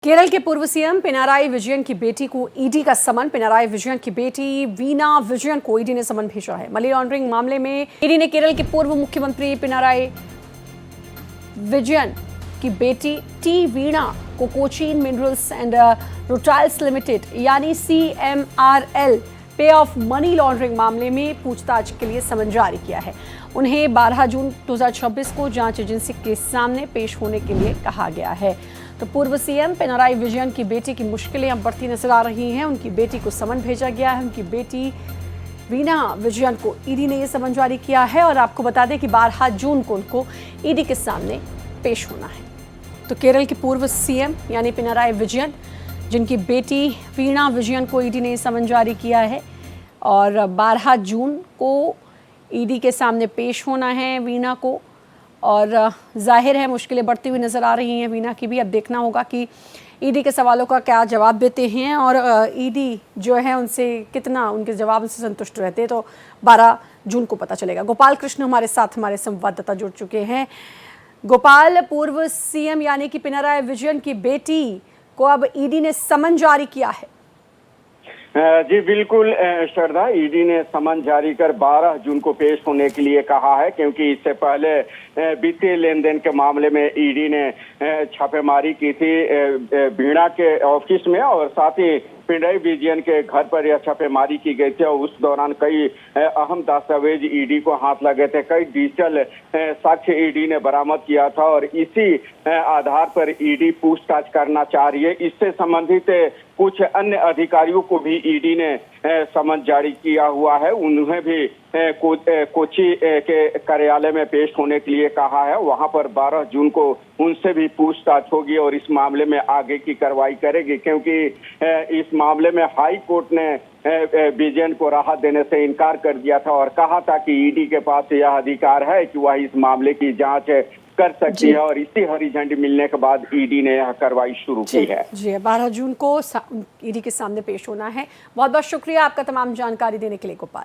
केरल के पूर्व सीएम पिनाराई विजयन की बेटी को ईडी का समन। पिनाराई विजयन की बेटी वीना विजयन को ईडी ने समन भेजा है। मनी लॉन्ड्रिंग मामले में ईडी ने केरल के पूर्व मुख्यमंत्री पिनाराई विजयन की बेटी टी वीणा को कोचीन मिनरल्स एंड रोटाइल्स लिमिटेड यानी CMRL पे ऑफ मनी लॉन्ड्रिंग मामले में पूछताछ के लिए समन जारी किया है। उन्हें 12 जून 2026 को जांच एजेंसी के सामने पेश होने के लिए कहा गया है। तो पूर्व सीएम पिनाराई विजयन की बेटी की मुश्किलें अब बढ़ती नजर आ रही हैं। उनकी बेटी को समन भेजा गया है। उनकी बेटी वीना विजयन को ईडी ने यह समन जारी किया है और आपको बता दें कि 12 जून को उनको ईडी के सामने पेश होना है। तो केरल के पूर्व सीएम यानी पिनाराई विजयन, जिनकी बेटी वीना विजयन को ईडी ने समन जारी किया है और 12 जून को ईडी के सामने पेश होना है वीना को। और जाहिर है मुश्किलें बढ़ती हुई नज़र आ रही हैं वीना की भी। अब देखना होगा कि ईडी के सवालों का क्या जवाब देते हैं और ईडी जो है उनसे कितना उनके जवाब से संतुष्ट रहते हैं। तो 12 जून को पता चलेगा। गोपाल कृष्ण हमारे साथ, हमारे संवाददाता जुड़ चुके हैं। गोपाल, पूर्व सीएम यानी कि पिनाराई विजयन की बेटी को अब ईडी ने समन जारी किया है। जी बिल्कुल श्रद्धा, ईडी ने समन जारी कर 12 जून को पेश होने के लिए कहा है, क्योंकि इससे पहले वित्तीय लेन देन के मामले में ईडी ने छापेमारी की थी वीणा के ऑफिस में और साथ ही पिनाराई विजयन के घर पर यह छापेमारी की गई थी और उस दौरान कई अहम दस्तावेज ईडी को हाथ लगे थे। कई डिजिटल साक्ष्य ईडी ने बरामद किया था और इसी आधार पर ईडी पूछताछ करना चाह रही है। इससे संबंधित कुछ अन्य अधिकारियों को भी ईडी ने समन जारी किया हुआ है। उन्हें भी कोची के कार्यालय में पेश होने के लिए कहा है। वहां पर 12 जून को उनसे भी पूछताछ होगी और इस मामले में आगे की कार्रवाई करेगी, क्योंकि इस मामले में हाई कोर्ट ने विजयन को राहत देने से इनकार कर दिया था और कहा था कि ईडी के पास यह अधिकार है कि वह इस मामले की जांच कर सकती है और इसी हरी झंडी मिलने के बाद ईडी ने यह कार्रवाई शुरू की है। जी 12 जून को ईडी के सामने पेश होना है। बहुत बहुत शुक्रिया आपका तमाम जानकारी देने के लिए गोपाल।